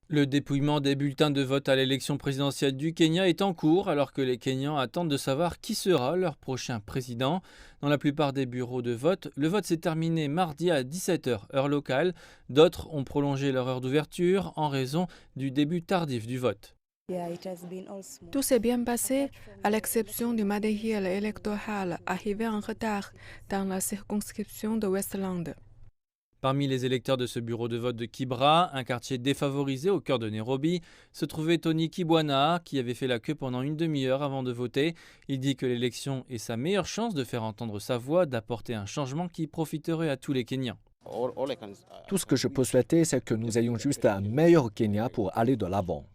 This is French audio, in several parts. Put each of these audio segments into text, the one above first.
Le dépouillement des bulletins de vote à l'élection présidentielle du Kenya est en cours alors que les Kenyans attendent de savoir qui sera leur prochain président. Dans la plupart des bureaux de vote, le vote s'est terminé mardi à 17 heures heure locale. D'autres ont prolongé leur heure d'ouverture en raison du début tardif du vote. Tout s'est bien passé, à l'exception du matériel électoral arrivé en retard dans la circonscription de Westland. Parmi les électeurs de ce bureau de vote de Kibra, un quartier défavorisé au cœur de Nairobi, se trouvait Tony Kibwana, qui avait fait la queue pendant une demi-heure avant de voter. Il dit que l'élection est sa meilleure chance de faire entendre sa voix, d'apporter un changement qui profiterait à tous les Kenyans. Tout ce que je peux souhaiter, c'est que nous ayons juste un meilleur Kenya pour aller de l'avant.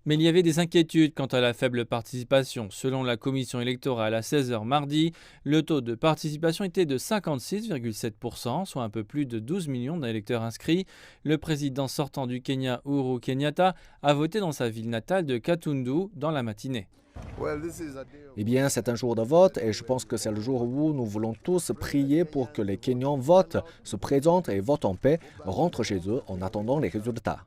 Mais il y avait des inquiétudes quant à la faible participation. Selon la commission électorale à 16 heures mardi, le taux de participation était de 56,7%, soit un peu plus de 12 millions d'électeurs inscrits. Le président sortant du Kenya, Uhuru Kenyatta, a voté dans sa ville natale de Katundu dans la matinée. Eh bien, c'est un jour de vote et je pense que c'est le jour où nous voulons tous prier pour que les Kenyans votent, se présentent et votent en paix, rentrent chez eux en attendant les résultats.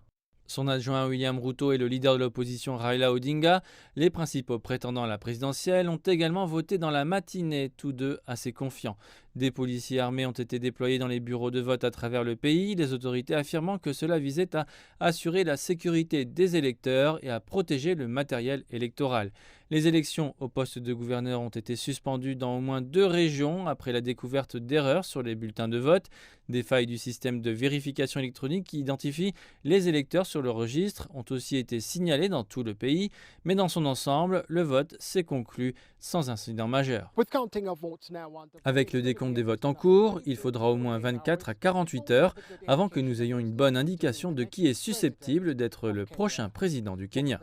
Son adjoint William Ruto et le leader de l'opposition Raila Odinga, les principaux prétendants à la présidentielle, ont également voté dans la matinée, tous deux assez confiants. Des policiers armés ont été déployés dans les bureaux de vote à travers le pays, les autorités affirmant que cela visait à assurer la sécurité des électeurs et à protéger le matériel électoral. Les élections au poste de gouverneur ont été suspendues dans au moins 2 régions après la découverte d'erreurs sur les bulletins de vote. Des failles du système de vérification électronique qui identifie les électeurs sur le registre ont aussi été signalées dans tout le pays, mais dans son ensemble, le vote s'est conclu sans incident majeur. Avec le décompte des votes en cours, il faudra au moins 24 à 48 heures avant que nous ayons une bonne indication de qui est susceptible d'être le prochain président du Kenya.